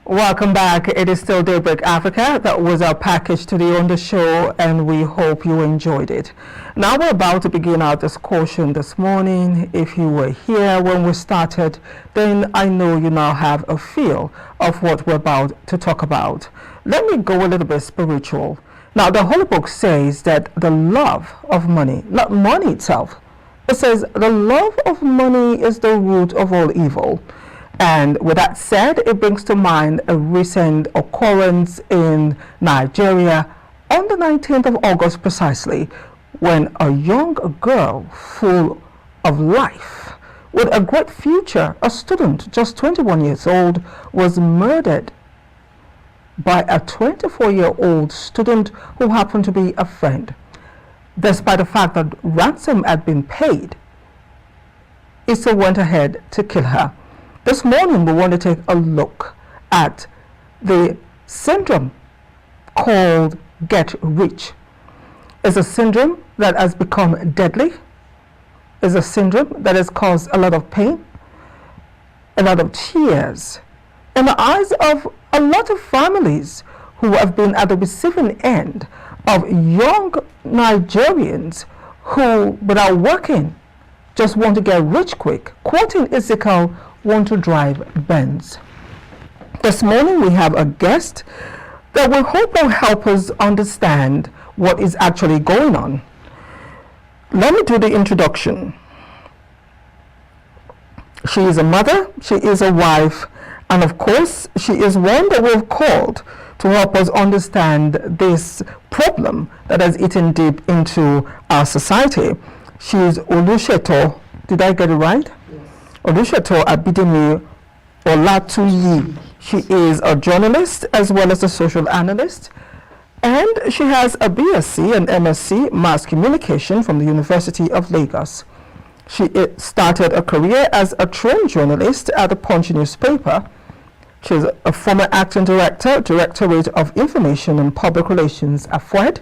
Welcome back. It is still Daybreak Africa. That was our package to the Ondo show, and we hope you enjoyed it. Now we're about to begin our discussion this morning. If you were here when we started, then I know you now have a feel of what we're about to talk about. Let me go a little bit spiritual. Now, the Holy Book says that the love of money, not money itself, it says the love of money is the root of all evil. And with that said, it brings to mind a recent occurrence in Nigeria on the 19th of August precisely, when a young girl full of life, with a great future, a student just 21 years old, was murdered by a 24-year-old student who happened to be a friend. Despite the fact that ransom had been paid, he still went ahead to kill her. This morning, we want to take a look at the syndrome called get rich. It's a syndrome that has become deadly. It's a syndrome that has caused a lot of pain, a lot of tears in the eyes of a lot of families who have been at the receiving end of young Nigerians who, without working, just want to get rich quick. Quoting Ezekiel, want to drive Benz. This morning we have a guest that we hope will help us understand what is actually going on. Let me do the introduction. She is a mother, she is a wife, and of course she is one that we've called to help us understand this problem that has eaten deep into our society. She is Oluseto. Did I get it right? Oluseto Abidemi Olatuyi. She is a journalist as well as a social analyst, and she has a BSc and MSc Mass Communication from the University of Lagos. She started a career as a trained journalist at the Punch newspaper. She is a former acting director, Directorate of Information and Public Relations, AFUED.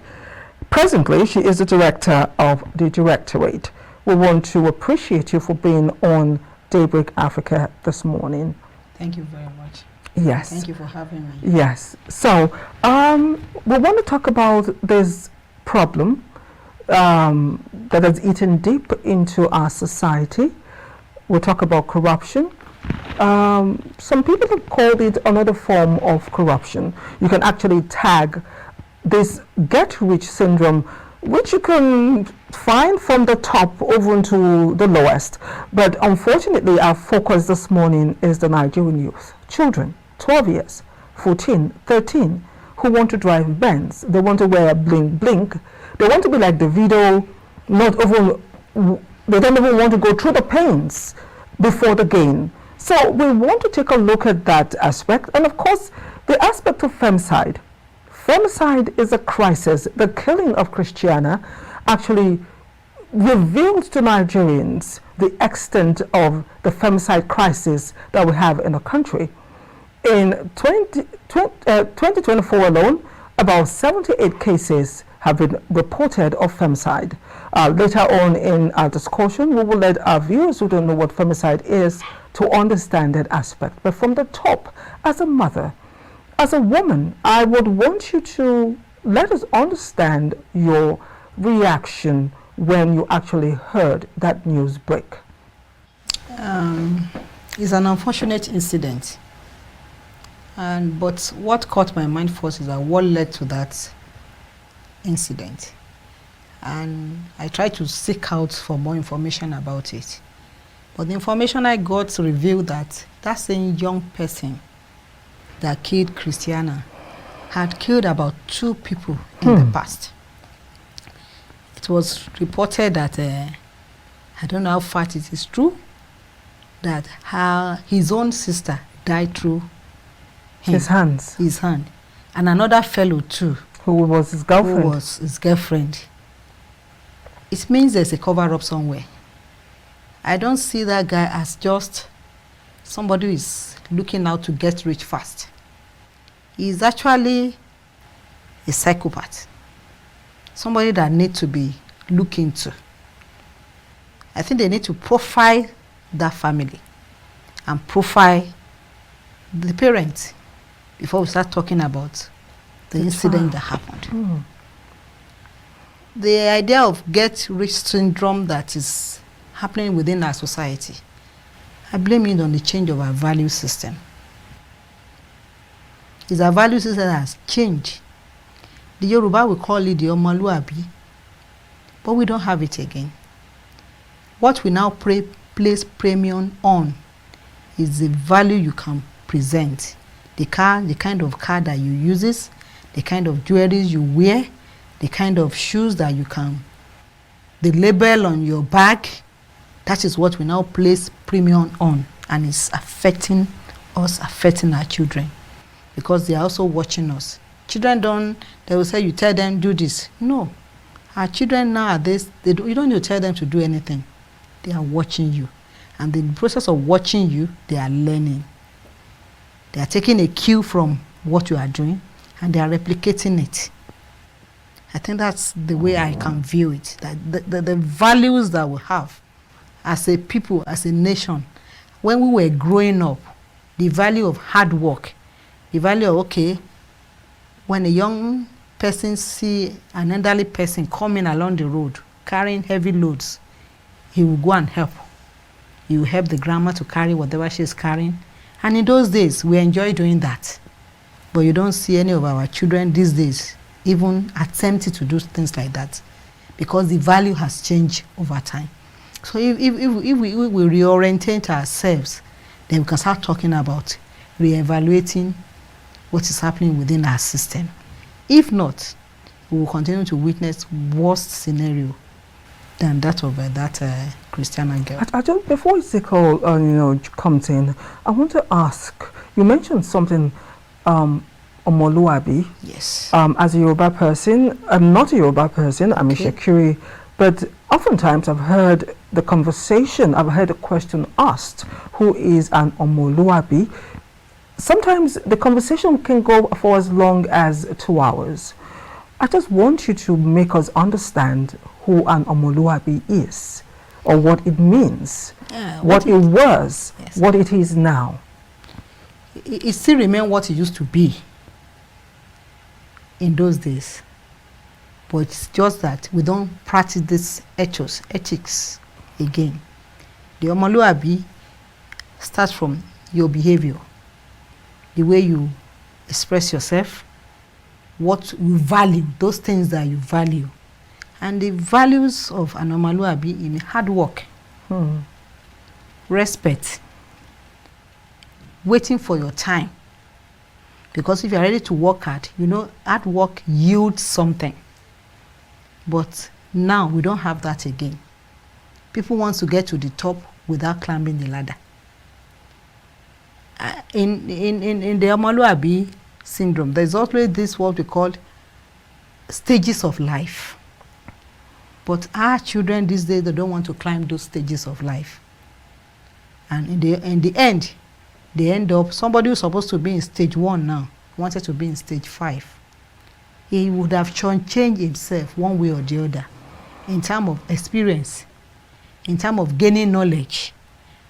Presently, she is the director of the Directorate. We want to appreciate you for being on Daybreak Africa this morning. Thank you very much. Yes. Thank you for having me. Yes. So we want to talk about this problem that has eaten deep into our society. We'll talk about corruption. Some people have called it another form of corruption. You can actually tag this get-rich syndrome, which you can find from the top over to the lowest. But unfortunately, our focus this morning is the Nigerian youth, children, 12 years, 14, 13, who want to drive Benz. They want to wear bling blink. They want to be like the video, they don't even want to go through the pains before the gain. So we want to take a look at that aspect. And of course, the aspect of femicide. Femicide is a crisis. The killing of Christiana actually revealed to Nigerians the extent of the femicide crisis that we have in the country. In 2024 alone, about 78 cases have been reported of femicide. Later on in our discussion, we will let our viewers who don't know what femicide is to understand that aspect. But from the top, as a mother, as a woman, I would want you to let us understand your reaction when you actually heard that news break. It's an unfortunate incident. But what caught my mind first is that what led to that incident. And I tried to seek out for more information about it. But the information I got revealed that that same young person that killed Christiana had killed about 2 people in the past. It was reported that, I don't know how far it is true, that his own sister died through him, His hand. And another fellow too. Who was his girlfriend? Who was his girlfriend. It means there's a cover-up somewhere. I don't see that guy as just somebody who is looking out to get rich fast. He's actually a psychopath. Somebody that needs to be looked into. I think they need to profile that family and profile the parents. before we start talking about the incident that happened. The idea of get-rich syndrome that is happening within our society, I blame it on the change of our value system. It's our value system that has changed. The Yoruba will call it the Omoluabi, but we don't have it again. What we now place premium on is the value you can present. The kind of car that you use, the kind of jewelry you wear, the kind of shoes that you can, the label on your bag, that is what we now place premium on, and it's affecting us, affecting our children, because they are also watching us. Children they will say, you tell them do this. No, our children nowadays, you don't need to tell them to do anything. They are watching you, and in the process of watching you, they are learning. They are taking a cue from what you are doing, and they are replicating it. I think that's the way I can view it, that the values that we have as a people, as a nation, when we were growing up, the value of hard work, the value of, okay, when a young person see an elderly person coming along the road carrying heavy loads, he will go and help. He will help the grandma to carry whatever she's carrying. And in those days, we enjoy doing that. But you don't see any of our children these days even attempting to do things like that, because the value has changed over time. So if we reorientate ourselves, then we can start talking about reevaluating what is happening within our system. If not, we will continue to witness worst scenario than that of that Christiana girl. I just, before Ezekiel comes in, I want to ask, you mentioned something, Omoluabi. Yes. As a Yoruba person, I'm not a Yoruba person, I'm a Shekiri, but oftentimes I've heard the conversation, I've heard a question asked, who is an Omoluabi? Sometimes the conversation can go for as long as 2 hours. I just want you to make us understand who an Omoluabi is, or what it means, what it was, yes, what it is now. It still remains what it used to be in those days, but it's just that we don't practice this ethics again. The Omoluabi starts from your behavior, the way you express yourself, what you value, those things that you value. And the values of an Omoluabi in hard work, respect, waiting for your time. Because if you're ready to work hard, hard work yields something. But now we don't have that again. People want to get to the top without climbing the ladder. In the Omoluabi syndrome, there's always this what we call stages of life. But our children these days, they don't want to climb those stages of life. And in the end, they end up, somebody who's supposed to be in stage 1 now, wanted to be in stage 5. He would have changed himself one way or the other, in terms of experience, in terms of gaining knowledge.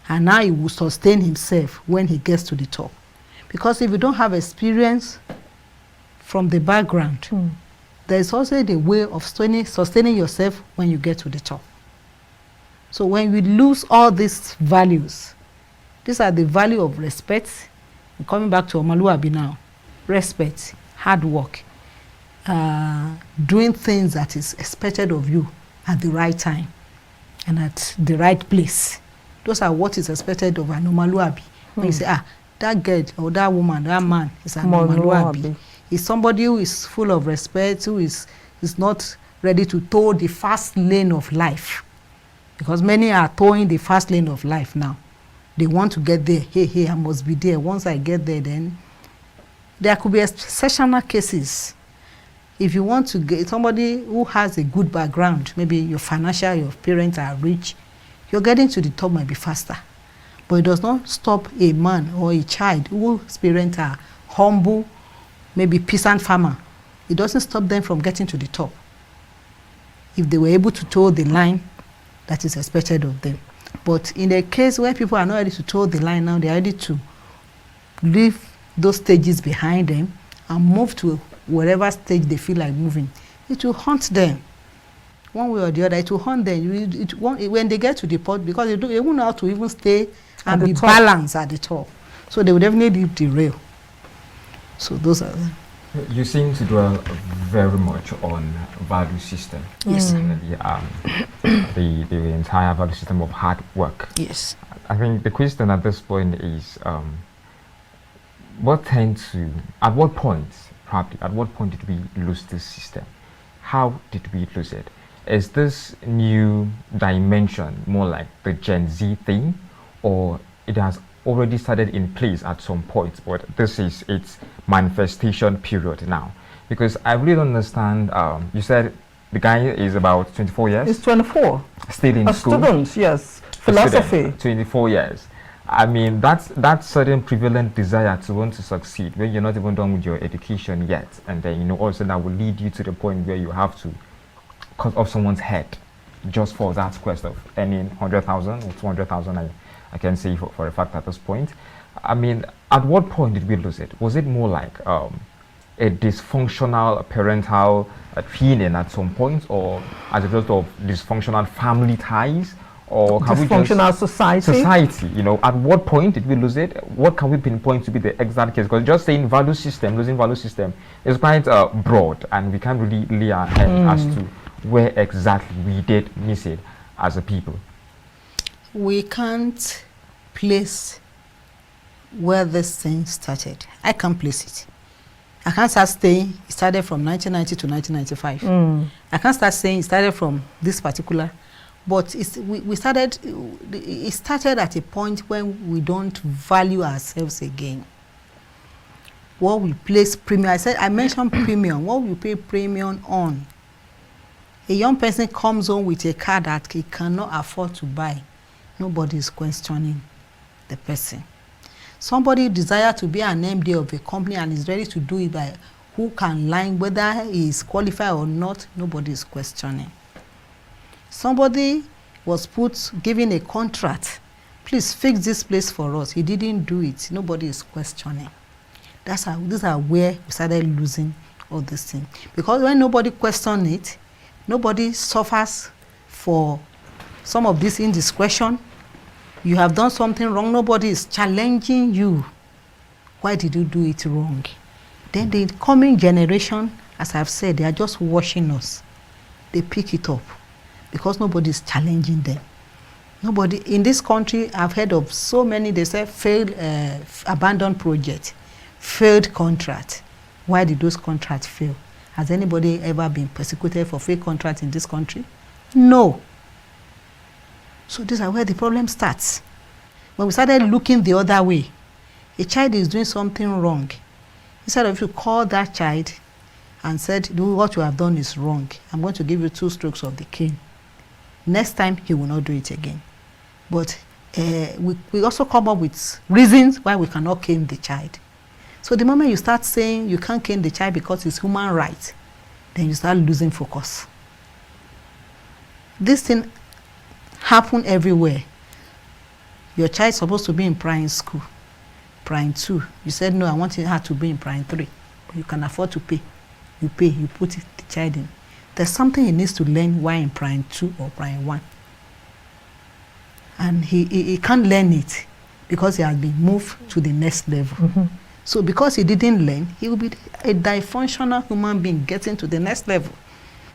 And now he will sustain himself when he gets to the top. Because if you don't have experience from the background, there's also the way of sustaining yourself when you get to the top. So when we lose all these values, these are the value of respect. I'm coming back to Omoluabi now. Respect, hard work, doing things that is expected of you at the right time and at the right place. Those are what is expected of an Omoluabi. When you say, that girl or that woman, that man is an Omoluabi. Is somebody who is full of respect, who is not ready to tow the fast lane of life. Because many are towing the fast lane of life now. They want to get there. Hey, I must be there. Once I get there, then there could be exceptional cases. If you want to get somebody who has a good background, maybe your parents are rich, your getting to the top might be faster. But it does not stop a man or a child whose parents are humble, maybe peasant farmer. It doesn't stop them from getting to the top, if they were able to toe the line that is expected of them. But in a case where people are not ready to toe the line now, they are ready to live those stages behind them and move to wherever stage they feel like moving, it will haunt them. One way or the other, it will haunt them. When they get to the pot, because they won't know how to even stay and be balanced at the top. So they will definitely derail. So those are them. You seem to dwell very much on value system. Yes. The entire value system of hard work. Yes. I think the question at this point is, at what point did we lose this system? How did we lose it? Is this new dimension more like the Gen Z thing, or it has already started in place at some point, but this is its manifestation period now? Because I really don't understand. You said the guy is about 24 years? He's 24. Still in school? A student, yes. Philosophy. 24 years. I mean, that certain prevalent desire to want to succeed when you're not even done with your education yet. And then, all of a sudden that will lead you to the point where you have to cut off someone's head just for that quest of earning 100,000 or 200,000. I can say for a fact at this point. I mean, at what point did we lose it? Was it more like a dysfunctional parental feeling at some point, or as a result of dysfunctional family ties, or dysfunctional society? At what point did we lose it? What can we pinpoint to be the exact case? Because just saying losing value system is quite broad, and we can't really lay our hand as to where exactly we did miss it as a people. We can't place where this thing started. I can't place it. I can't start saying it started from 1990 to 1995. I can't start saying it started from this particular, but it started at a point when we don't value ourselves again. What we place premium, I mentioned premium, what we pay premium on. A young person comes home with a car that he cannot afford to buy. Nobody is questioning the person. Somebody desires to be an MD of a company and is ready to do it by who can line, whether he is qualified or not, nobody is questioning. Somebody was given a contract, please fix this place for us. He didn't do it. Nobody is questioning. These are where we started losing all this thing. Because when nobody questions it, nobody suffers for some of this indiscretion. You have done something wrong, nobody is challenging you. Why did you do it wrong? Then the coming generation, as I've said, they are just watching us. They pick it up because nobody is challenging them. Nobody in this country, I've heard of so many, they say failed, abandoned project, failed contract. Why did those contracts fail? Has anybody ever been persecuted for failed contracts in this country? No. So these are where the problem starts. When we started looking the other way, a child is doing something wrong. Instead of you call that child and said, what you have done is wrong, I'm going to give you 2 strokes of the cane. Next time, he will not do it again. But we also come up with reasons why we cannot cane the child. So the moment you start saying you can't cane the child because it's human right, then you start losing focus. This thing happen everywhere. Your child is supposed to be in primary school, primary 2. You said, no, I want her to be in primary 3. But you can afford to pay. You pay, you put the child in. There's something he needs to learn while in primary 2 or primary 1. And he can't learn it because he has been moved to the next level. So because he didn't learn, he will be a dysfunctional human being getting to the next level.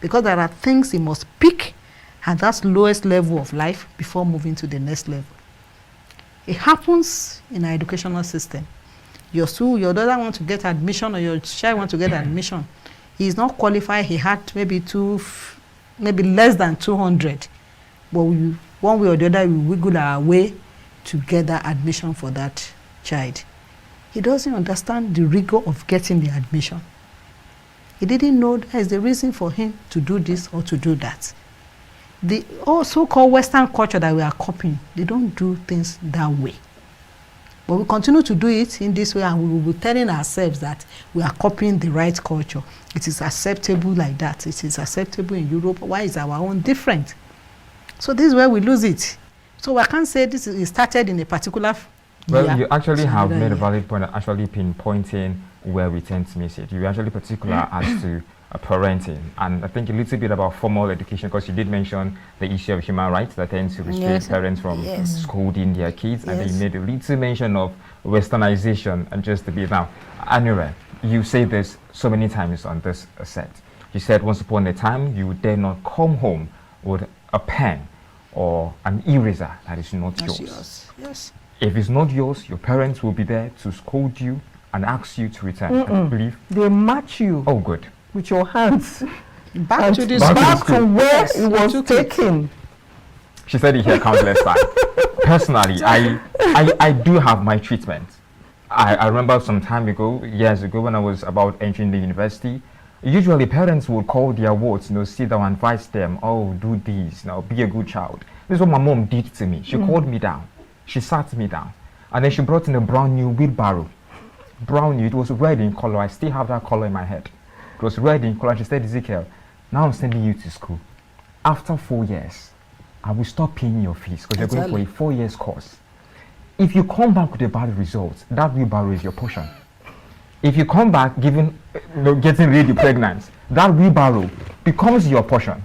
Because there are things he must pick at that lowest level of life before moving to the next level. It happens in our educational system. Your daughter wants to get admission, or your child wants to get admission. He is not qualified. He had maybe less than 200. But one way or the other, we wiggle our way to get that admission for that child. He doesn't understand the rigor of getting the admission. He didn't know there's the reason for him to do this or to do that. The so-called Western culture that we are copying, they don't do things that way. But we continue to do it in this way, and we will be telling ourselves that we are copying the right culture. It is acceptable like that. It is acceptable in Europe. Why is our own different? So this is where we lose it. So I can't say this is started in a particular Well, Yeah. you actually So have either made a yeah. valid point, actually pinpointing where we tend to miss it. You were actually particular as to parenting, and I think a little bit about formal education, because you did mention the issue of human rights that tends to restrict Yes. parents from Yes. scolding their kids, and then you Yes. made a little mention of westernization and just a bit. Now, Anire, you say this so many times on this set. You said once upon a time you dare not come home with a pen or an eraser that is not That's yours. yours. Yes. If it's not yours, your parents will be there to scold you and ask you to return. I believe. They match you Oh, good. with your hands. Back and to this. back to where Yes, it you was took it. taken. She said it here countless times. Personally, I do have my treatment. I remember some time ago, years ago, when I was about entering the university, usually parents would call their wards, sit down and advise them, oh, do this, be a good child. This is what my mom did to me. She called me down. She sat me down. And then she brought in a brand new wheelbarrow. Brand new. It was red in color. I still have that color in my head. It was red in color. She said, Ezekiel, now I'm sending you to school. After 4 years, I will stop paying your fees because you're going for a 4 years course. If you come back with a bad result, that wheelbarrow is your portion. If you come back getting really pregnant, that wheelbarrow becomes your portion.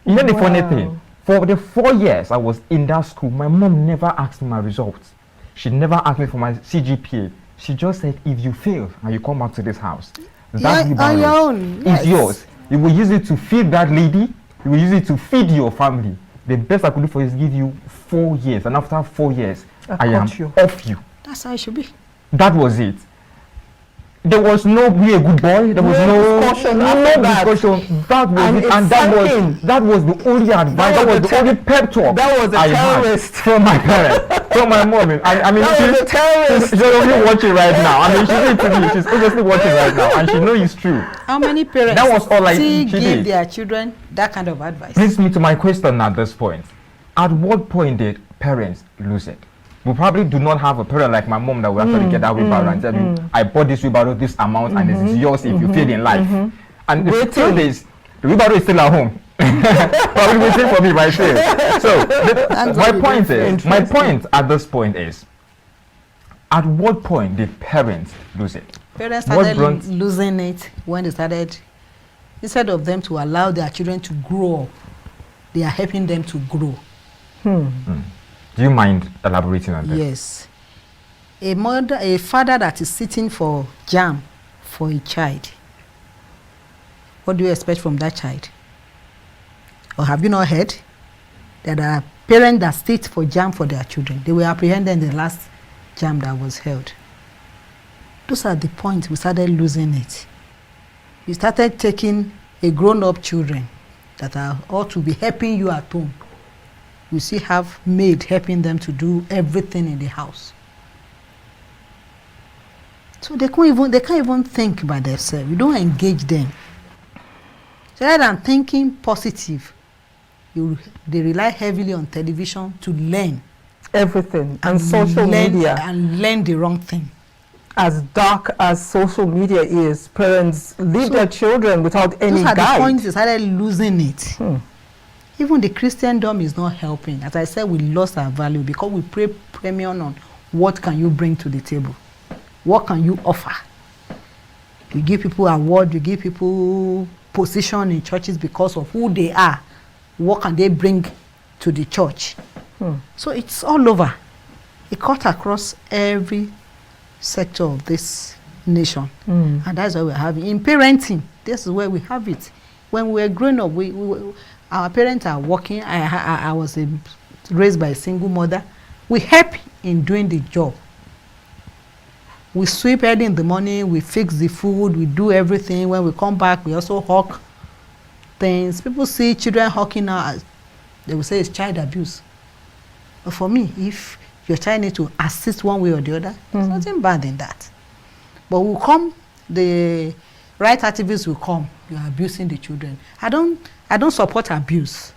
You know the funny thing? For the 4 years I was in that school, my mom never asked me my results. She never asked me for my CGPA. She just said, if you fail and you come back to this house, that wheelbarrow is yours. You will use it to feed that lady. You will use it to feed your family. The best I could do for you is give you 4 years. And after 4 years, I am off you. That's how it should be. That was it. There was no be a good boy. There was no discussion. That was it, and that was the only advice. That was the only pep talk That was a I terrorist had from my parents, from my mom. I mean, that was a terrorist. she's only watching right now. I mean, she did to me. She's obviously watching right now, and she knows it's true. How many parents That was all still she give did. their children that kind of advice? Brings me to my question at this point. At what point did parents lose it? We probably do not have a parent like my mom that will actually get that wheelbarrow and tell you, I bought this wheelbarrow this amount and it's yours if you fail in life. And the truth is, the wheelbarrow is still at home. Probably waiting for me right there. So my point at this point is, at what point did parents lose it? Parents started losing it when they started, instead of them to allow their children to grow up, they are helping them to grow. Do you mind elaborating on this? Yes. A father that is sitting for jam for a child, what do you expect from that child? Or have you not heard that there are parents that sit for jam for their children? They were apprehended in the last jam that was held. Those are the points we started losing it. We started taking a grown-up children that are ought to be helping you at home. You see have maid helping them to do everything in the house. So they can't even think by themselves. You don't engage them. So rather than thinking positive, they rely heavily on television to learn everything and social media and learn the wrong thing. As dark as social media is, parents leave their children without any guide. Those are the points they started losing it. Even the Christendom is not helping. As I said, we lost our value because we pay premium on what can you bring to the table, what can you offer. We give people award, we give people position in churches because of who they are. What can they bring to the church? So it's all over. It cut across every sector of this nation, and that's what we're having in parenting. This is where we have it. When we were growing up, our parents are working. I was raised by a single mother. We help in doing the job. We sweep early in the morning, we fix the food, we do everything. When we come back, we also hawk things. People see children hawking now, they will say it's child abuse. But for me, if your child needs to assist one way or the other, there's nothing bad in that. But we'll come, the right activists will come, you're abusing the children. I don't support abuse.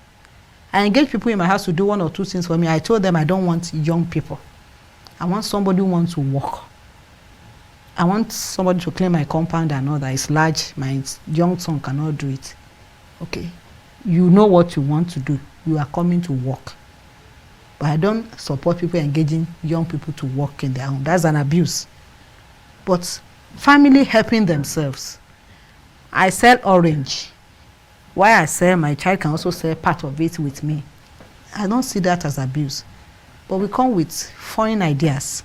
I engage people in my house to do 1 or 2 things for me. I told them I don't want young people. I want somebody who wants to work. I want somebody to clean my compound and all that. It's large. My young son cannot do it. Okay. You know what you want to do. You are coming to work. But I don't support people engaging young people to work in their home. That's an abuse. But family helping themselves. I sell orange. Why I sell, my child can also sell part of it with me. I don't see that as abuse. But we come with foreign ideas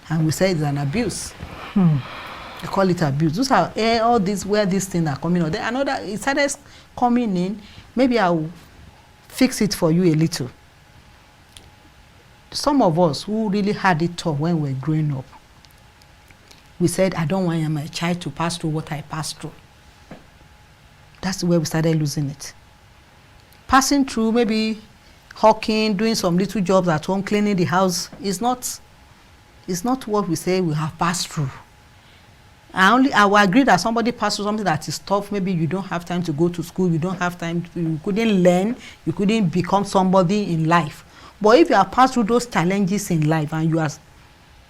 and we say it's an abuse. We call it abuse. Those are all these where these things are coming out. Then another, it started coming in. Maybe I'll fix it for you a little. Some of us who really had it tough when we were growing up, we said, I don't want my child to pass through what I passed through. That's where we started losing it. Passing through, maybe hawking, doing some little jobs at home, cleaning the house, is not what we say we have passed through. I will agree that somebody passed through something that is tough. Maybe you don't have time to go to school, you don't have time, you couldn't learn, you couldn't become somebody in life. But if you have passed through those challenges in life and you are,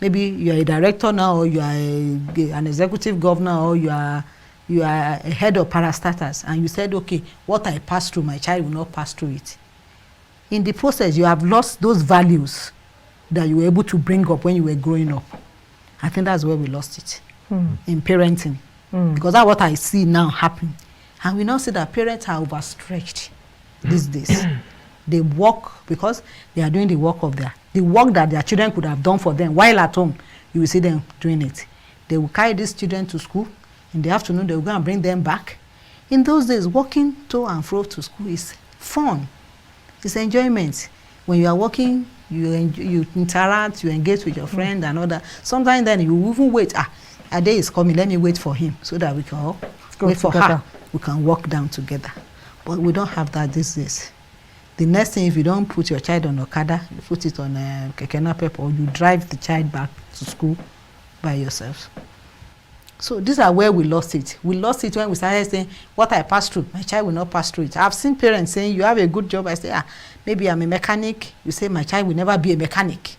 maybe you are a director now, or you are an executive governor, or you are a head of parastatals, and you said, okay, what I passed through, my child will not pass through it. In the process, you have lost those values that you were able to bring up when you were growing up. I think that's where we lost it. In parenting, because that's what I see now happen. And we now see that parents are overstretched these days. They work because they are doing the work that their children could have done for them while at home. You will see them doing it. They will carry these children to school. In the afternoon, they will go and bring them back. In those days, walking to and fro to school is fun. It's enjoyment. When you are walking, you interact, you engage with your friend and all that. Sometimes then you even wait. A day is coming, let me wait for him so that we can all wait for her. We can walk down together. But we don't have that these days. The next thing, if you don't put your child on Okada, you put it on Keke Napep, or you drive the child back to school by yourself. So these are where we lost it. We lost it when we started saying, what I passed through, my child will not pass through it. I've seen parents saying, you have a good job. I say, maybe I'm a mechanic. You say, my child will never be a mechanic.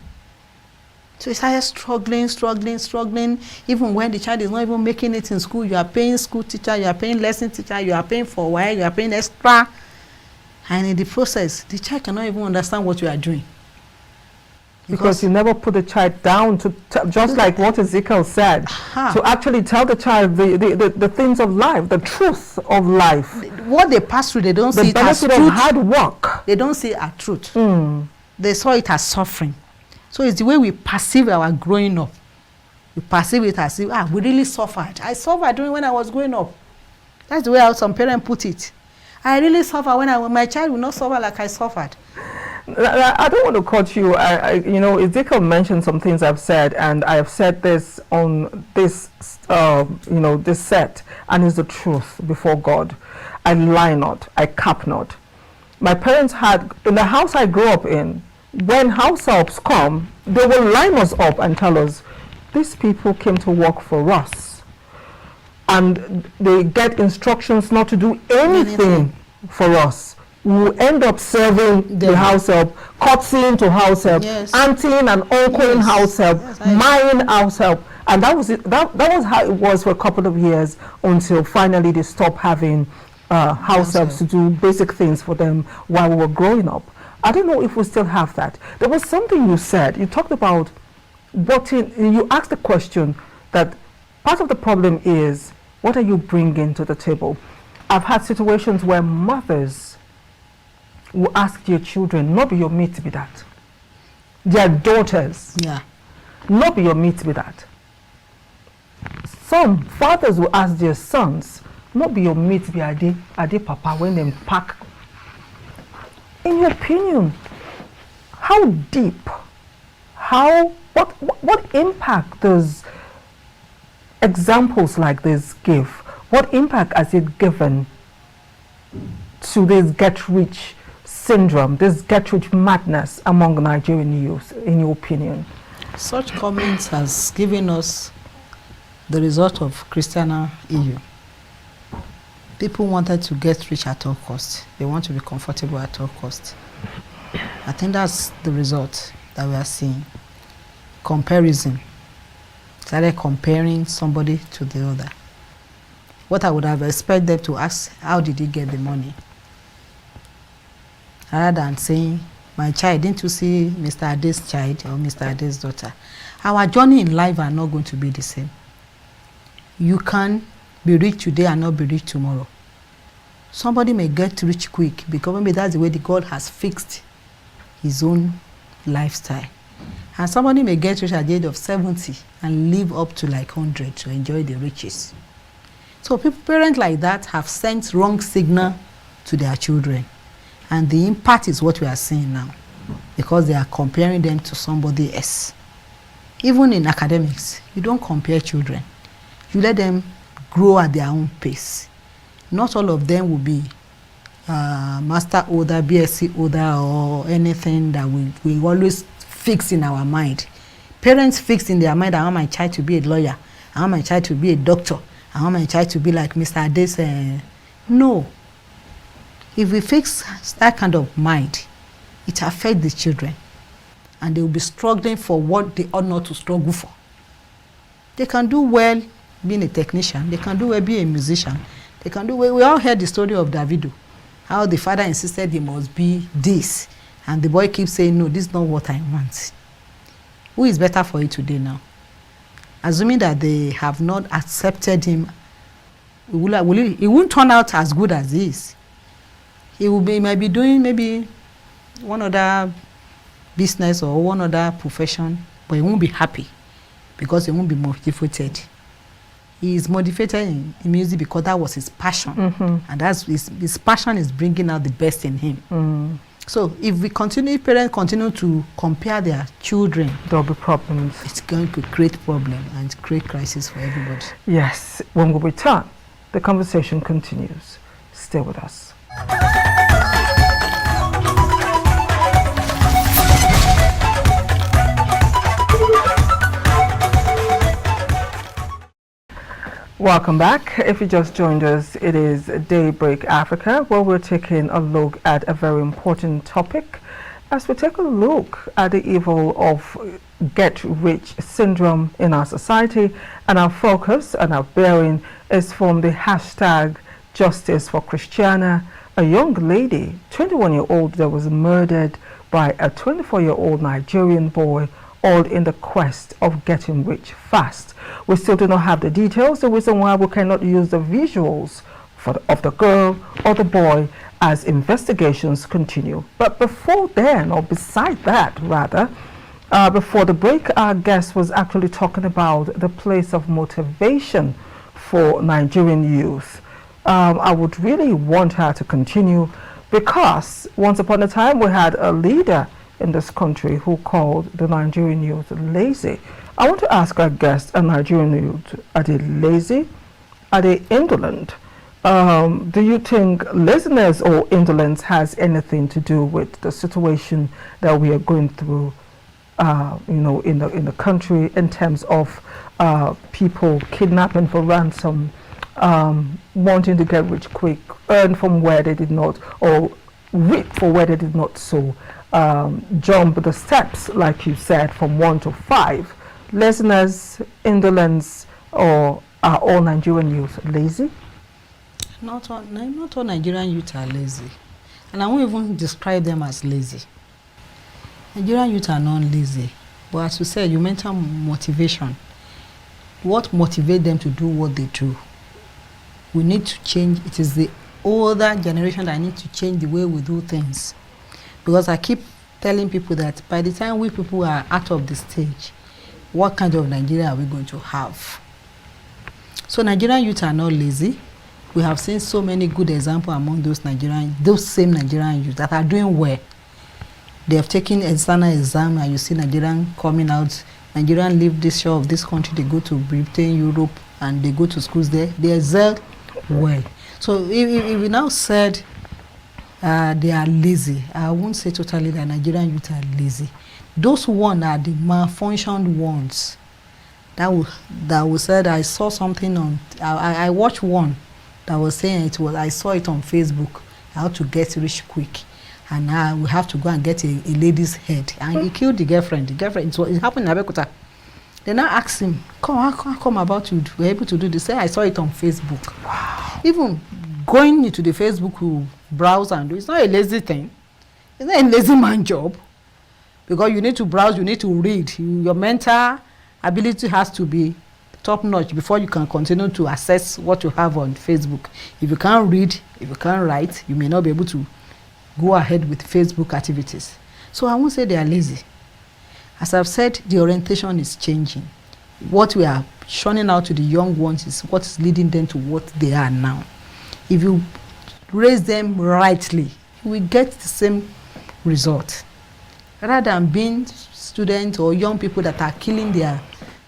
So you started struggling. Even when the child is not even making it in school, you are paying school teacher, you are paying lesson teacher, you are paying for wire, you are paying extra. And in the process, the child cannot even understand what you are doing. Because you never put the child down to just like what Ezekiel said, to actually tell the child the things of life, the truth of life. What they pass through, they don't see it as truth. The benefit of hard work. They don't see it as truth. They saw it as suffering. So it's the way we perceive our growing up. We perceive it as if, we really suffered. I suffered when I was growing up. That's the way some parents put it. I really suffer when my child will not suffer like I suffered. I don't want to cut you. Ezekiel mentioned some things I've said, and I have said this on this, this set, and it's the truth before God. I lie not, I cap not. My parents had, in the house I grew up in, when house helps come, they will line us up and tell us, these people came to work for us. And they get instructions not to do anything for us. We will end up serving the house help, cutscene to house help, aunting and uncling house help, mine house help. And that was it. That was how it was for a couple of years until finally they stopped having house helps to do basic things for them while we were growing up. I don't know if we still have that. There was something you said. You talked about you asked the question that part of the problem is, what are you bringing to the table? I've had situations where mothers will ask their children, not be your meat to be that. Their daughters, not be your meat to be that. Some fathers will ask their sons, not be your meat to be ade papa when they pack. In your opinion, how deep, what impact does examples like this give? What impact has it given to this get-rich syndrome, this get-rich madness among Nigerian youth, in your opinion? Such comments has given us the result of Christiana EU. People wanted to get rich at all costs. They want to be comfortable at all costs. I think that's the result that we are seeing. Comparison. Started comparing somebody to the other. What I would have expected them to ask, how did he get the money? Rather than saying, my child, didn't you see Mr. Ade's child or Mr. Ade's daughter? Our journey in life are not going to be the same. You can be rich today and not be rich tomorrow. Somebody may get rich quick because maybe that's the way the God has fixed his own lifestyle. And somebody may get rich at the age of 70 and live up to like 100 to enjoy the riches. So parents like that have sent wrong signal to their children. And the impact is what we are seeing now, because they are comparing them to somebody else. Even in academics, you don't compare children. You let them grow at their own pace. Not all of them will be master holder, BSc holder, or anything that we always fix in our mind. Parents fix in their mind, I want my child to be a lawyer, I want my child to be a doctor, I want my child to be like Mr. Ades. No. If we fix that kind of mind, it affects the children. And they will be struggling for what they ought not to struggle for. They can do well being a technician. They can do well being a musician. They can do well. We all heard the story of Davido, how the father insisted he must be this. And the boy keeps saying, no, this is not what I want. Who is better for it today now? Assuming that they have not accepted him, he won't turn out as good as he is. He might be doing maybe one other business or one other profession, but he won't be happy because he won't be motivated. He is motivated in music because that was his passion. And that's his passion is bringing out the best in him. So if parents continue to compare their children, there'll be problems. It's going to create problem and create crisis for everybody. Yes, when we return, the conversation continues. Stay with us. Welcome back. If you just joined us, it is Daybreak Africa, where we're taking a look at a very important topic as we take a look at the evil of get-rich syndrome in our society. And our focus and our bearing is from the hashtag Justice for Christiana, a young lady, 21-year-old, that was murdered by a 24-year-old Nigerian boy, all in the quest of getting rich fast. We still do not have the details, the reason why we cannot use the visuals of the girl or the boy as investigations continue. But before then, or beside that rather, before the break, our guest was actually talking about the place of motivation for Nigerian youth. I would really want her to continue, because once upon a time we had a leader in this country who called the Nigerian youth lazy. I want to ask our guest, a Nigerian youth, are they lazy? Are they indolent? Do you think laziness or indolence has anything to do with the situation that we are going through, in the country, in terms of people kidnapping for ransom, wanting to get rich quick, earn from where they did not, or reap for where they did not sow? Jump the steps, like you said, from 1 to 5. Laziness, indolence, or are all Nigerian youth lazy? Not all Nigerian youth are lazy. And I won't even describe them as lazy. Nigerian youth are not lazy. But as you said, you mentioned motivation. What motivates them to do what they do? We need to change. It is the older generation that need to change the way we do things. Because I keep telling people that by the time we people are out of the stage, what kind of Nigeria are we going to have? So Nigerian youth are not lazy. We have seen so many good examples among those same Nigerian youth that are doing well. They have taken external exam, and you see Nigerian coming out. Nigerian leave this shore of this country, they go to Britain, Europe, and they go to schools there. They excel well. So if we now said they are lazy, I won't say totally that Nigerian youth are lazy. Those ones are the malfunctioned ones. That was said. I saw something on. I watched one that was saying I saw it on Facebook, how to get rich quick, and now we have to go and get a lady's head, and he killed the girlfriend. It happened in Abeokuta. They now asked him, come about you were able to do this? Say, I saw it on Facebook. Wow. Even going into the Facebook to browse and do, it's not a lazy thing. It's not a lazy man job, because you need to browse, you need to read. Your mental ability has to be top notch before you can continue to assess what you have on Facebook. If you can't read, if you can't write, you may not be able to go ahead with Facebook activities. So I won't say they are lazy. As I've said, the orientation is changing. What we are showing out to the young ones is what is leading them to what they are now. If you raise them rightly, you will get the same result. Rather than being students or young people that are killing their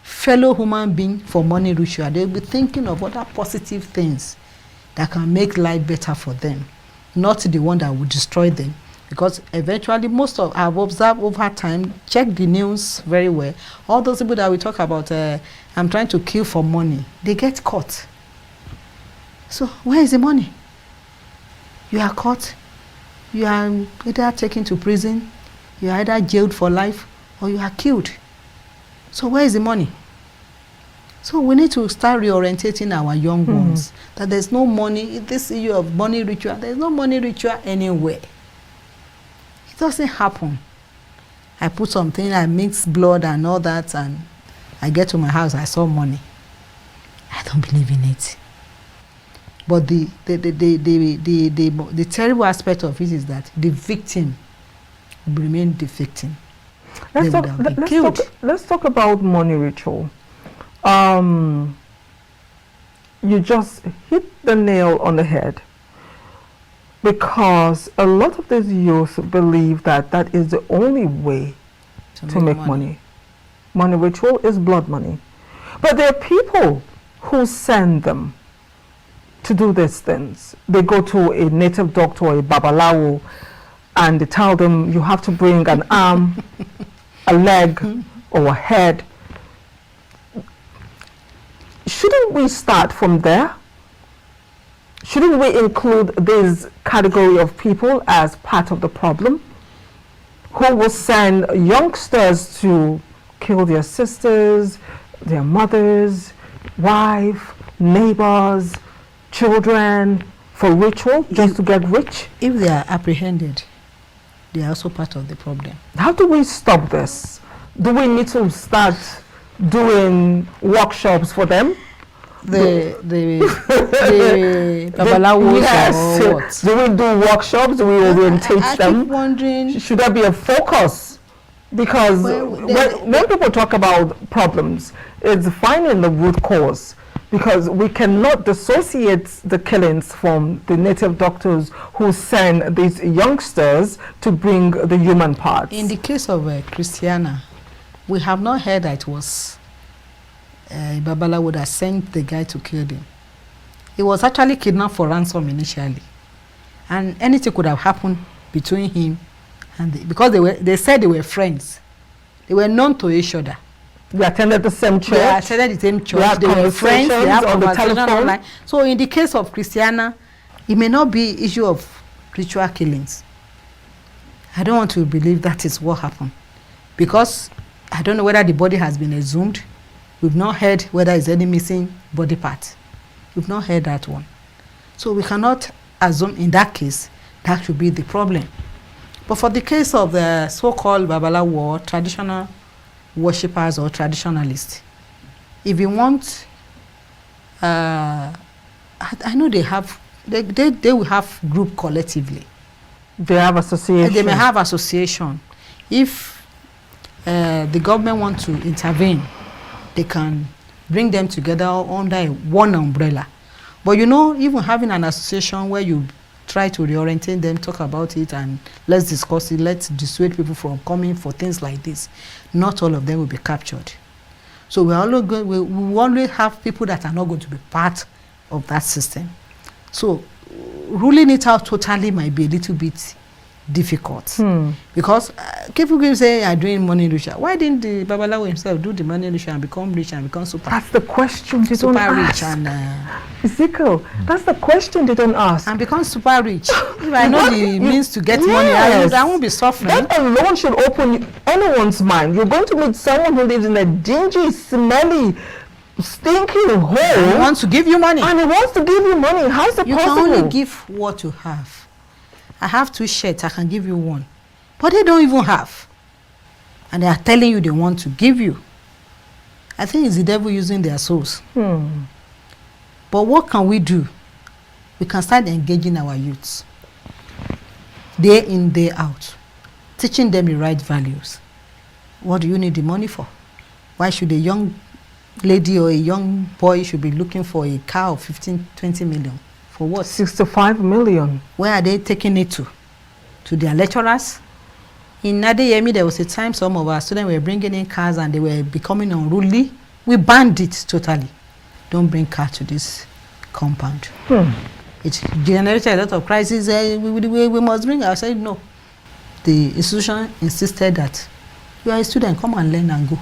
fellow human being for money ritual, they'll be thinking of other positive things that can make life better for them, not the one that will destroy them. Because eventually, most of I've observed over time, check the news very well. All those people that we talk about, I'm trying to kill for money, they get caught. So where is the money? You are caught, you are either taken to prison, you are either jailed for life, or you are killed. So where is the money? So we need to start reorientating our young ones, that there's no money, this issue of money ritual, there's no money ritual anywhere. It doesn't happen. I put something, I mix blood and all that, and I get to my house, I saw money. I don't believe in it. But the terrible aspect of it is that the victim will remain the victim. Let's talk about money ritual. You just hit the nail on the head, because a lot of these youth believe that that is the only way to make money. Money ritual is blood money. But there are people who send them to do these things. They go to a native doctor or a babalawo, and they tell them you have to bring an arm, a leg, or a head. Shouldn't we start from there? Shouldn't we include this category of people as part of the problem, who will send youngsters to kill their sisters, their mothers, wife, neighbors, children, for ritual, just to get rich? If they are apprehended, they are also part of the problem. How do we stop this? Do we need to start doing workshops for them? The babalawos, yes. or what? Do we do workshops? Do we orientate them? I keep wondering, should there be a focus? Because when people talk about problems, it's finding the root cause. Because we cannot dissociate the killings from the native doctors who send these youngsters to bring the human parts. In the case of Christiana, we have not heard that it was Babala would have sent the guy to kill him. He was actually kidnapped for ransom initially, and anything could have happened between him and because they said they were friends. They were known to each other. They attended the same church. They attended the same church. They were friends. They have on the conversation telephone. online. So in the case of Christiana, it may not be issue of ritual killings. I don't want to believe that is what happened, because I don't know whether the body has been exhumed. We've not heard whether there's any missing body part. We've not heard that one. So we cannot assume in that case that should be the problem. But for the case of the so-called Babalawo or traditional worshippers or traditionalists, if you want, I know they will have group collectively. They have association. They may have association. If the government wants to intervene, they can bring them together under one umbrella. But you know, even having an association where you try to reorientate them, talk about it, and let's discuss it, let's dissuade people from coming for things like this, not all of them will be captured. So we always have people that are not going to be part of that system. So ruling it out totally might be a little bit difficult, because people will say are doing money ritual. Why didn't the Babalawo himself do the money ritual and become rich and become super? That's the question they don't rich ask. And Ezekiel, that's the question they don't ask. And become super rich. If I know the means to get money, I won't be suffering. That alone should open anyone's mind. You're going to meet someone who lives in a dingy, smelly, stinking hole. And he wants to give you money. And he wants to give you money. How's it possible? You can only give what you have. I have 2 shirts, I can give you 1. but they don't even have. And they are telling you they want to give you. I think it's the devil using their souls. But what can we do? We can start engaging our youths. Day in, day out. Teaching them the right values. What do you need the money for? Why should a young lady or a young boy should be looking for a car of 15, 20 million? For what? 65 million. Where are they taking it to? To their lecturers? In Adeyemi, there was a time some of our students were bringing in cars and they were becoming unruly. We banned it totally. Don't bring car to this compound. It generated a lot of crises. We must bring. I said no. The institution insisted that you are a student, come and learn and go.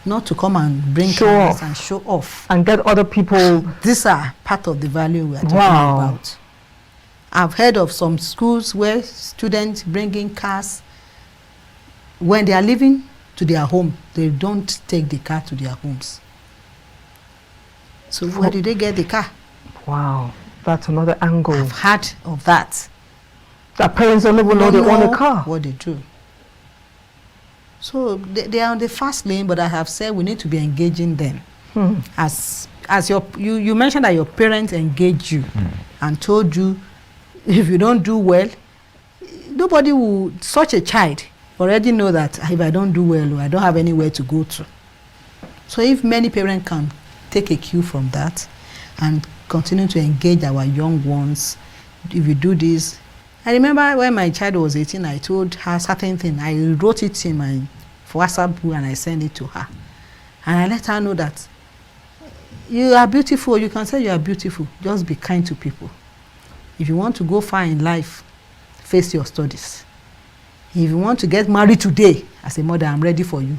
Not to come and bring cars and show off. And get other people. These are part of the value we are talking about. I've heard of some schools where students bring in cars. When they are leaving to their home, they don't take the car to their homes. So where did they get the car? Wow, that's another angle. I've heard of that. That parents don't even know they own a car. What they do. So they are on the fast lane, but I have said we need to be engaging them. As you mentioned that your parents engaged you and told you if you don't do well, nobody will, such a child already know that if I don't do well, I don't have anywhere to go to. So if many parents can take a cue from that and continue to engage our young ones, if you do this. I remember when my child was 18, I told her certain thing. I wrote it in my WhatsApp book and I sent it to her. And I let her know that you are beautiful. You can say you are beautiful. Just be kind to people. If you want to go far in life, face your studies. If you want to get married today, as a mother, I'm ready for you.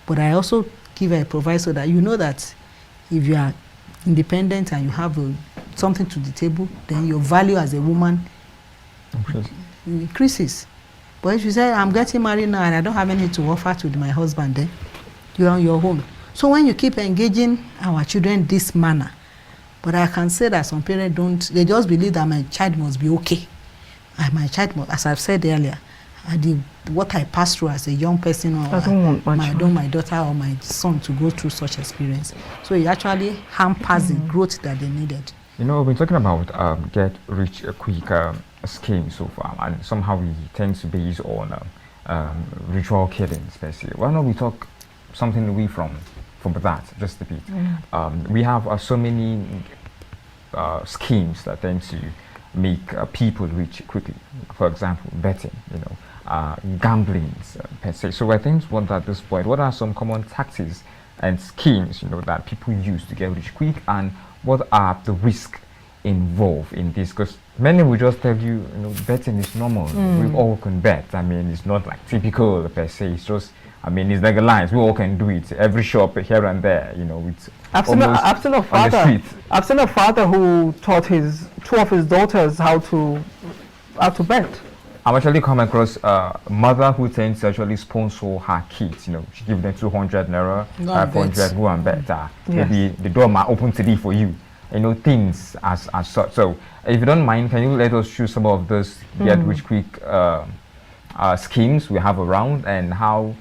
But I also give her a proviso that you know that if you are independent and you have something to the table, then your value as a woman increases. But if you say, I'm getting married now and I don't have anything to offer to my husband, then you're on your own. So when you keep engaging our children this manner, but I can say that some parents don't, they just believe that my child must be okay. And my child must, as I've said earlier, what I passed through as a young person, or I don't want my daughter or my son to go through such experience. So it actually hampers the growth that they needed. You know, we've been talking about get rich quick scheme so far, and somehow we tend to base on ritual killings, basically. Why don't we talk something away from that just a bit? We have so many schemes that tend to make people rich quickly. For example, betting, you know, gambling per se. So I think at this point, what are some common tactics and schemes, you know, that people use to get rich quick, and what are the risks involved in this? Because many will just tell you, you know, betting is normal. We all can bet. I mean, it's not like typical per se. It's just, I mean, it's legalized. We all can do it. Every shop here and there, you know, it's I've seen a father who taught two of his daughters how to bet. I've actually come across a mother who tends to actually sponsor her kids. You know, she gives them 200 naira, 500, go and bet. Maybe the door might open today for you. You know, things as such. So, if you don't mind, can you let us choose some of those get rich quick schemes we have around, and how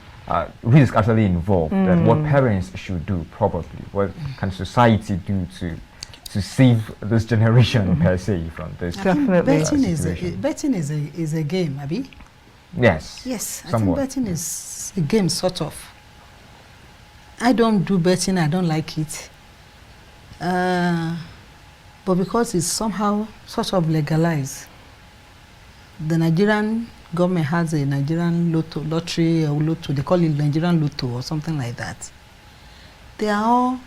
risk actually involved, and what parents should do probably? What can society do to save this generation per se from this? Definitely. Betting is a game, Abi? Yes. Yes, somewhat. I think betting is a game, sort of. I don't do betting, I don't like it. But because it's somehow sort of legalized, the Nigerian government has a Nigerian lottery or lotto, they call it Nigerian lotto or something like that. They are all,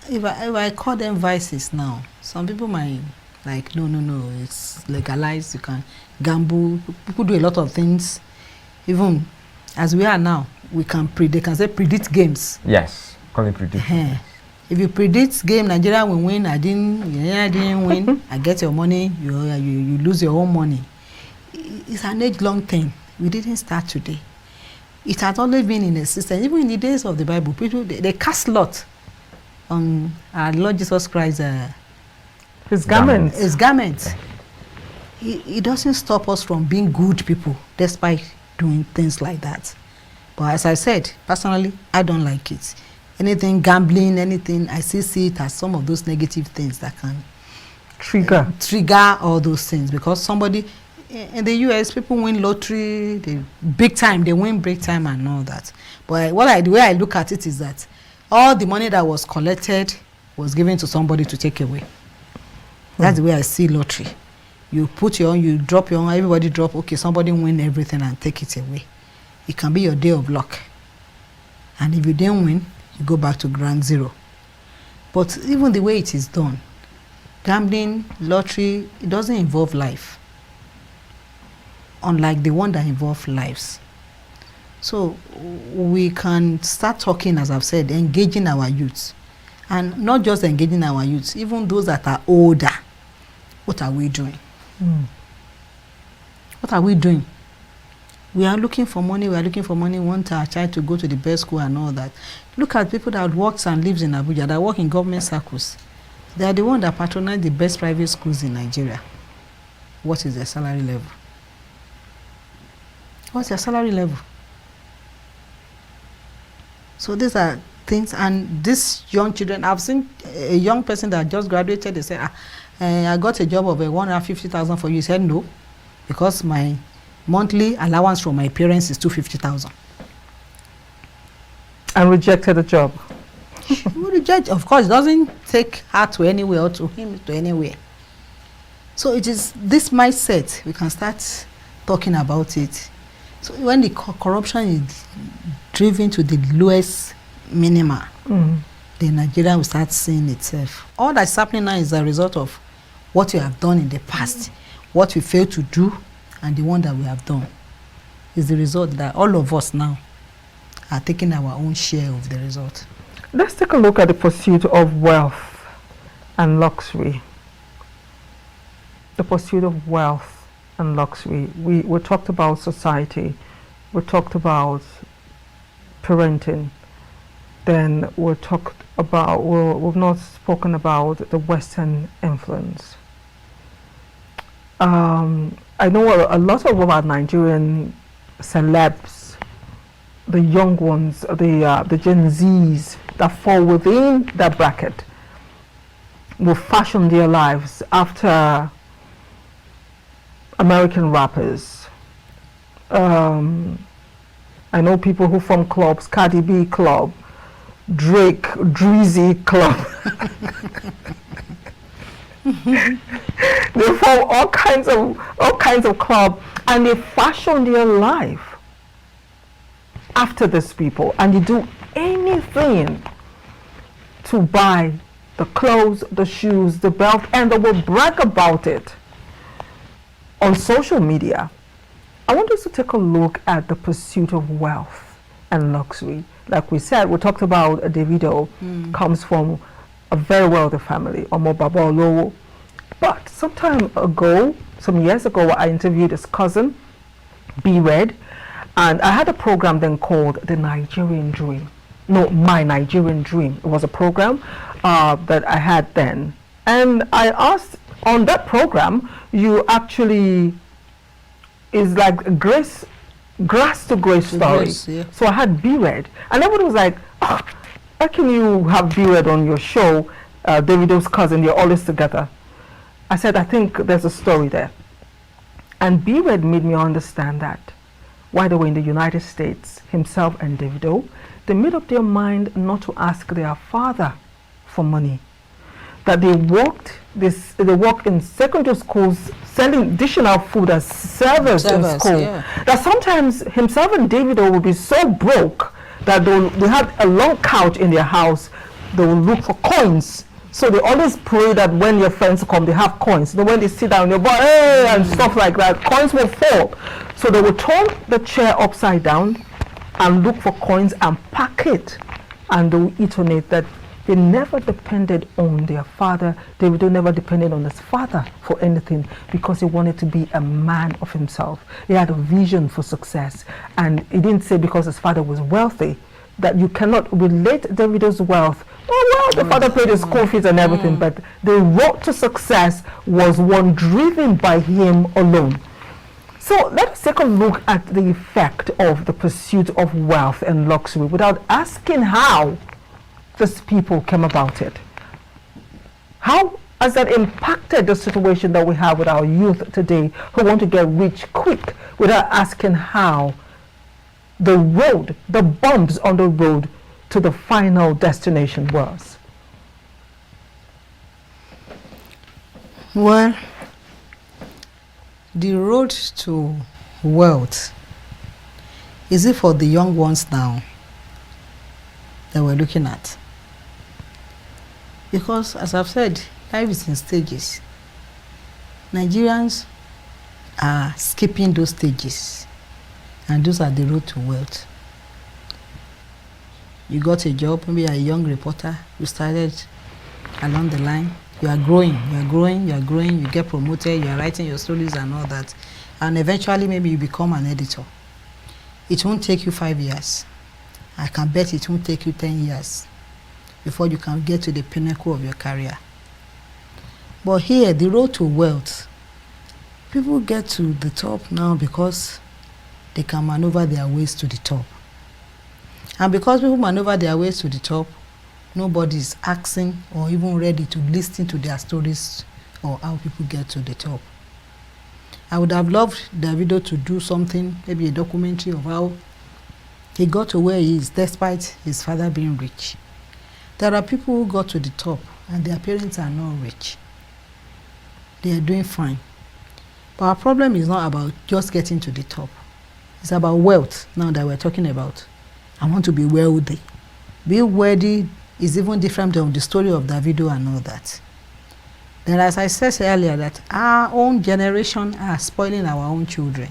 if I call them vices now, some people might like, no, it's legalized, you can gamble, people do a lot of things. Even as we are now, they can say predict games. Yes, call it predict. If you predict game, Nigeria will win, I didn't win, I get your money, you lose your own money. It's an age-long thing. We didn't start today. It has always been in the system. Even in the days of the Bible, people, they cast lot on our Lord Jesus Christ. His garments. His garments. it doesn't stop us from being good people despite doing things like that. But as I said, personally, I don't like it. Anything gambling, anything, I see it as some of those negative things that can trigger all those things. Because somebody in the US, people win lottery, they win big time and all that. But the way I look at it is that all the money that was collected was given to somebody to take away. That's the way I see lottery. You put your own, you drop your own, everybody drop, okay, somebody win everything and take it away. It can be your day of luck. And if you didn't win, you go back to ground zero. But even the way it is done, gambling, lottery, it doesn't involve life. Unlike the one that involves lives. So we can start talking, as I've said, engaging our youth. And not just engaging our youth, even those that are older. What are we doing? What are we doing? We are looking for money, want our child to go to the best school and all that. Look at people that works and lives in Abuja, that work in government circles. They are the ones that patronize the best private schools in Nigeria. What is their salary level? What's their salary level? So these are things, and these young children, I've seen a young person that just graduated, they say, I got a job of 150,000 for you. He said no, because my monthly allowance from my parents is 250,000. And rejected the job. Reject, of course, doesn't take her to anywhere or to him to anywhere. So it is this mindset, we can start talking about it. So when the corruption is driven to the lowest minima, then Nigeria will start seeing itself. All that's happening now is a result of what we have done in the past, what we failed to do, and the one that we have done. Is the result that all of us now are taking our own share of the result. Let's take a look at the pursuit of wealth and luxury. The pursuit of wealth and luxury. We talked about society. We talked about parenting. Then we've not spoken about the Western influence. I know a lot of our Nigerian celebs, the young ones, the Gen Zs that fall within that bracket, will fashion their lives after American rappers. I know people who form clubs, Cardi B club, Drake, Drizzy club. They form all kinds of clubs, and they fashion their life after these people, and they do anything to buy the clothes, the shoes, the belt, and they will brag about it on social media. I want us to take a look at the pursuit of wealth and luxury. Like we said, we talked about Davido comes from a very wealthy family, Omo Baba Olowo. But some years ago, I interviewed his cousin, B-Red, and I had a program then called The Nigerian Dream. No, My Nigerian Dream. It was a program that I had then. And I asked, on that program, you actually, is like a grass to grace story. Yes, yeah. So I had B-Red, and everybody was like, oh, how can you have B-Red on your show, Davido's cousin, you're always together? I said, I think there's a story there. And B-Red made me understand that while they were in the United States, himself and Davido, they made up their mind not to ask their father for money. That they worked in secondary schools dishing out food as servers in school. Yeah. That sometimes himself and Davido would be so broke that they had a long couch in their house. They will look for coins. So they always pray that when your friends come, they have coins. So when they sit down, they go, hey, and stuff like that, coins will fall. So they will turn the chair upside down and look for coins and pack it, and they will eat on it. That they never depended on their father. Davido never depended on his father for anything, because he wanted to be a man of himself. He had a vision for success, and he didn't say because his father was wealthy that you cannot relate Davido's wealth. Oh, well, the father paid his school fees and everything, but the road to success was one driven by him alone. So let's take a look at the effect of the pursuit of wealth and luxury without asking how these people came about it. How has that impacted the situation that we have with our youth today who want to get rich quick without asking how the road, the bumps on the road to the final destination was? Well, the road to wealth, is it for the young ones now that we're looking at? Because, as I've said, life is in stages. Nigerians are skipping those stages, and those are the road to wealth. You got a job, maybe you're a young reporter, you started along the line, you are growing, you get promoted, you are writing your stories and all that, and eventually maybe you become an editor. It won't take you 5 years. I can bet it won't take you 10 years before you can get to the pinnacle of your career. But here, the road to wealth, people get to the top now because they can maneuver their ways to the top. And because people maneuver their ways to the top, nobody is asking or even ready to listen to their stories or how people get to the top. I would have loved Davido to do something, maybe a documentary of how he got to where he is despite his father being rich. There are people who got to the top and their parents are not rich. They are doing fine. But our problem is not about just getting to the top. It's about wealth now that we're talking about. I want to be wealthy. Being wealthy is even different from the story of Davido and all that. Then, as I said earlier, that our own generation are spoiling our own children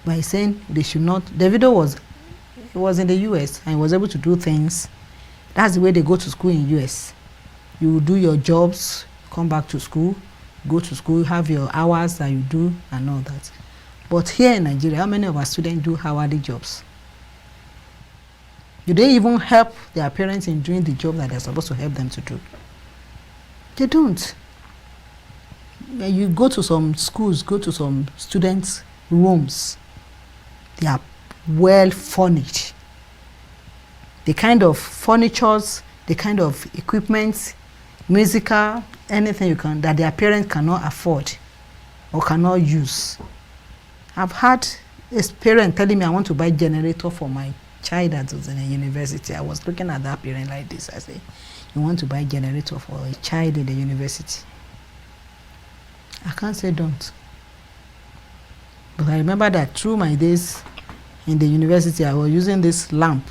by saying they should not. Davido was in the US and he was able to do things. That's the way they go to school in US. You do your jobs, come back to school, go to school, have your hours that you do and all that. But here in Nigeria, how many of our students do hourly jobs? Do they even help their parents in doing the job that they're supposed to help them to do? They don't. You go to some schools, go to some students' rooms. They are well furnished. The kind of furnitures, the kind of equipment, musical, anything you can, that their parents cannot afford or cannot use. I've had a parent telling me, I want to buy a generator for my child that was in a university. I was looking at that parent like this. I say, you want to buy a generator for a child in the university? I can't say don't. But I remember that through my days in the university, I was using this lamp.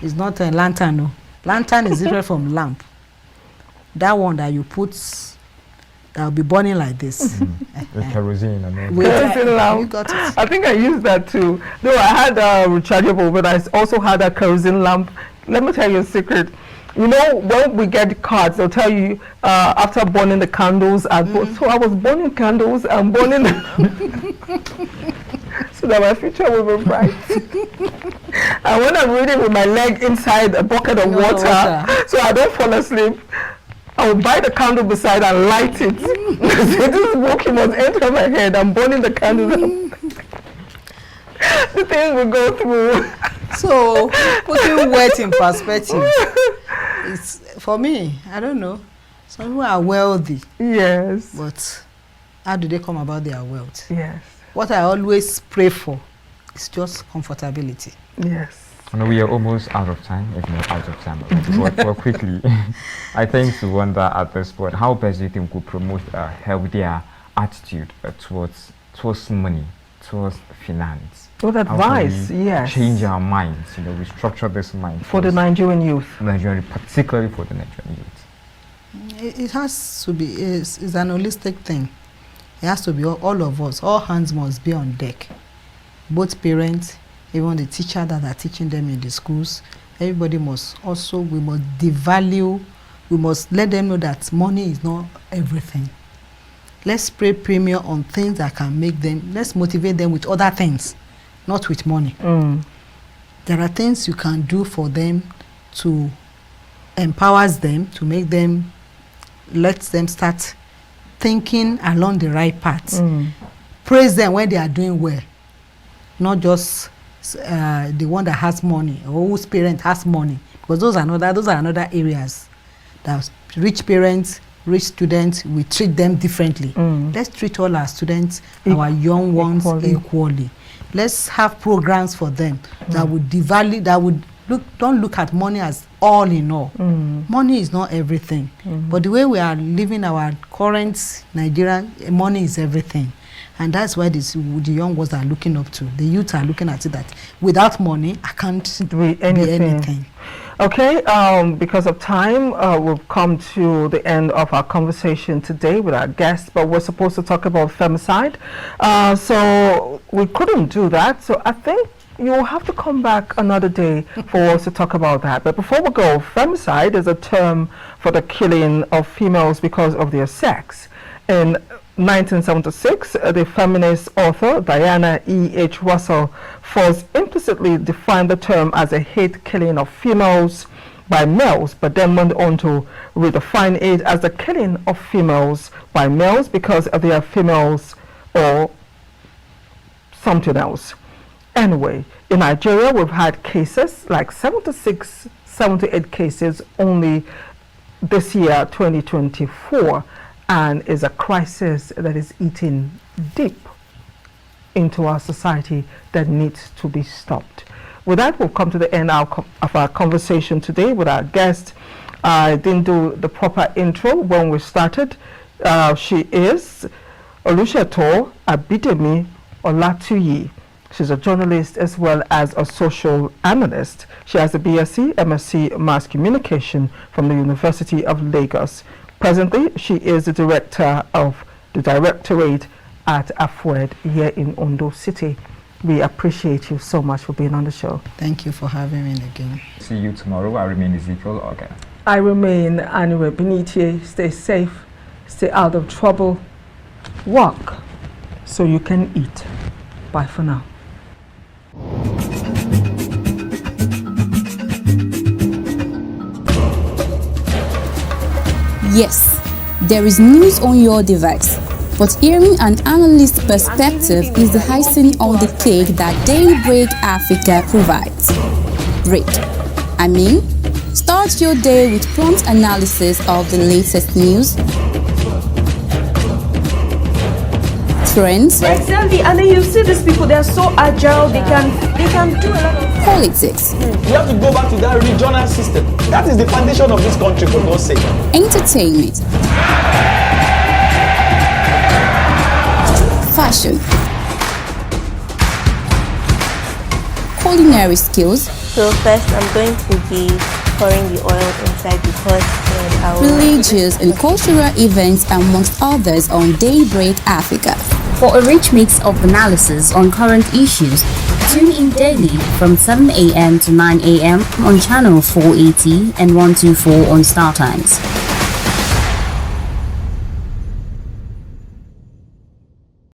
It's not a lantern, no. Lantern is different from lamp. That one that you put, that will be burning like this. With kerosene and all Kerosene lamp. You got it. I think I used that too. No, I had a rechargeable, but I also had a kerosene lamp. Let me tell you a secret. You know, when we get cards, they'll tell you after burning the candles. So I was burning candles and burning so that my future will be bright. And when I'm reading with my leg inside a bucket of water, so I don't fall asleep, I will buy the candle beside and light it. So this smoking must enter my head. I'm burning the candles. The things we go through. So, putting wealth in perspective, it's, for me, I don't know. Some people are wealthy. Yes. But how do they come about their wealth? Yes. What I always pray for is just comfortability. Yes. And we are almost out of time, if not out of time. But quickly, I think to wonder at this point, how best do you think we could promote a healthier attitude towards money, towards finance? Good advice, yes. Change our minds, restructure this mind. For the Nigerian youth. Particularly for the Nigerian youth. It has to be, it's an holistic thing. It has to be all of us. All hands must be on deck. Both parents, even the teacher that are teaching them in the schools. Everybody must also, we must devalue, we must let them know that money is not everything. Let's pay premium on things that can make them, let's motivate them with other things, not with money. there are things you can do for them to empower them, to make them, let them start thinking along the right path. Praise them when they are doing well, not just the one that has money or whose parent has money, because those are another areas that rich parents, rich students, we treat them differently. Let's treat all our students, our young ones equally. Let's have programs for them that would devalue, that would don't look at money as all in all. Money is not everything, but the way we are living our current Nigerian, money is everything. And that's why the young ones are looking up to. The youth are looking at it that without money, I can't do anything. Okay, because of time, we've come to the end of our conversation today with our guests, but we're supposed to talk about femicide. So we couldn't do that. So I think you'll have to come back another day for us to talk about that. But before we go, femicide is a term for the killing of females because of their sex. In 1976, the feminist author Diana E.H. Russell first implicitly defined the term as a hate killing of females by males, but then went on to redefine it as the killing of females by males because they are females or something else. Anyway, in Nigeria, we've had cases like 76, 78 cases only this year, 2024. And is a crisis that is eating deep into our society that needs to be stopped. With that, we'll come to the end of our conversation today with our guest. I didn't do the proper intro when we started. She is Oluseto Abidemi Olatuyi. She's a journalist as well as a social analyst. She has a BSc, MSc Mass Communication from the University of Lagos. Presently, she is the director of the Directorate at AFUED here in Ondo City. We appreciate you so much for being on the show. Thank you for having me again. See you tomorrow. I remain Ezekiel. Okay. I remain Anire. Binitie. Stay safe. Stay out of trouble. Work so you can eat. Bye for now. Yes, there is news on your device, but hearing an analyst's perspective is the icing on the cake that Daybreak Africa provides. Break. Start your day with prompt analysis of the latest news, trends, exactly, and then you see these people, they are so agile, they can do a lot of politics. We have to go back to that regional system. That is the foundation of this country, for God's sake. Entertainment, fashion, culinary skills. So first I'm going to be pouring the oil inside the pot, religious and cultural events amongst others on Daybreak Africa. For a rich mix of analysis on current issues, tune in daily from 7 a.m. to 9 a.m. on channel 480 and 124 on Startimes.